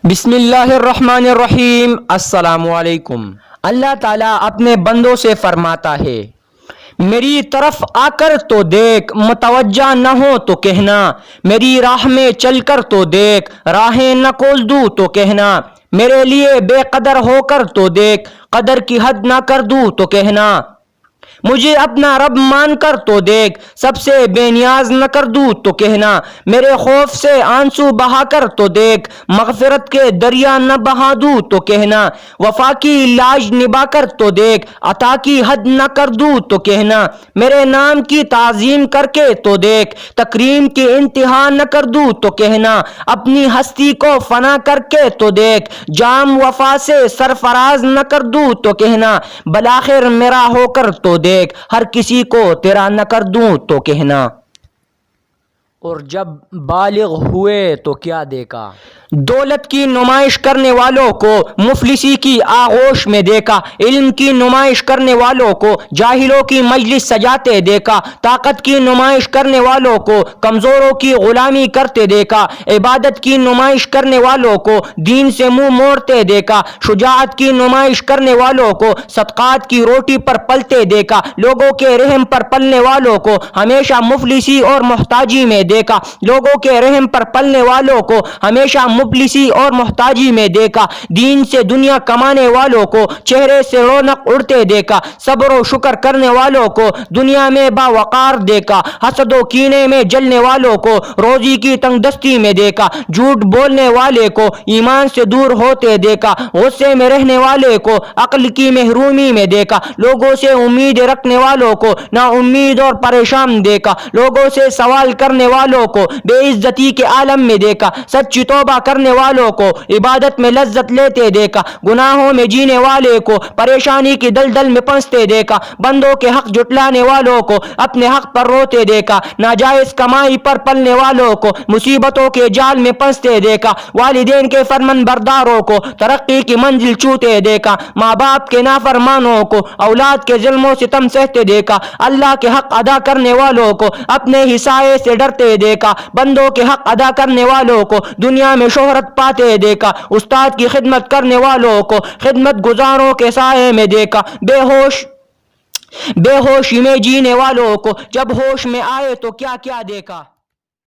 بسم اللہ الرحمن الرحیم۔ السلام علیکم۔ اللہ تعالیٰ اپنے بندوں سے فرماتا ہے، میری طرف آ کر تو دیکھ، متوجہ نہ ہو تو کہنا، میری راہ میں چل کر تو دیکھ، راہیں نہ کھول دوں تو کہنا، میرے لیے بے قدر ہو کر تو دیکھ، قدر کی حد نہ کر دوں تو کہنا، مجھے اپنا رب مان کر تو دیکھ، سب سے بے نیاز نہ کر دوں تو کہنا، میرے خوف سے آنسو بہا کر تو دیکھ، مغفرت کے دریا نہ بہا دوں تو کہنا، وفا کی لاج نبھا کر تو دیکھ، عطا کی حد نہ کر دوں تو کہنا، میرے نام کی تعظیم کر کے تو دیکھ، تکریم کی انتہا نہ کر دوں تو کہنا، اپنی ہستی کو فنا کر کے تو دیکھ، جام وفا سے سرفراز نہ کر دوں تو کہنا، بالآخر میرا ہو کر تو دیکھ، ہر کسی کو تیرا نہ کر دوں تو کہنا۔ اور جب بالغ ہوئے تو کیا دیکھا، دولت کی نمائش کرنے والوں کو مفلسی کی آغوش میں دیکھا، علم کی نمائش کرنے والوں کو جاہلوں کی مجلس سجاتے دیکھا، طاقت کی نمائش کرنے والوں کو کمزوروں کی غلامی کرتے دیکھا، عبادت کی نمائش کرنے والوں کو دین سے منہ موڑتے دیکھا، شجاعت کی نمائش کرنے والوں کو صدقات کی روٹی پر پلتے دیکھا، لوگوں کے رحم پر پلنے والوں کو ہمیشہ مفلسی اور محتاجی میں دیکھا، لوگوں کے رحم پر پلنے والوں کو ہمیشہ مفلسی اور محتاجی میں دیکھا، دین سے دنیا کمانے والوں کو چہرے سے رونق اڑتے دیکھا، صبر و شکر کرنے والوں کو دنیا میں باوقار دیکھا، حسد و کینے میں جلنے والوں کو روزی کی تنگ دستی میں دیکھا، جھوٹ بولنے والے کو ایمان سے دور ہوتے دیکھا، غصے میں رہنے والے کو عقل کی محرومی میں دیکھا، لوگوں سے امید رکھنے والوں کو نا امید اور پریشان دیکھا، لوگوں سے سوال کرنے والوں کو بے عزتی کے عالم میں دیکھا، سچی توبہ کرنے والوں کو عبادت میں لذت لیتے دیکھا، گناہوں میں جینے والے کو پریشانی کی دلدل میں پھنستے دیکھا، بندوں کے حق جھٹلانے والوں کو اپنے حق پر روتے دیکھا، ناجائز کمائی پر پلنے والوں کو مصیبتوں کے جال میں پھنستے دیکھا، والدین کے فرمان برداروں کو ترقی کی منزل چوتے دیکھا، ماں باپ کے نافرمانوں کو اولاد کے ظلم و ستم سہتے دیکھا، اللہ کے حق ادا کرنے والوں کو اپنے ہی سائے سے ڈرتے دیکھا، بندوں کے حق ادا کرنے والوں کو دنیا میں شہرت پاتے دیکھا، استاد کی خدمت کرنے والوں کو خدمت گزاروں کے سائے میں دیکھا، بے ہوشی میں جینے والوں کو جب ہوش میں آئے تو کیا کیا دیکھا۔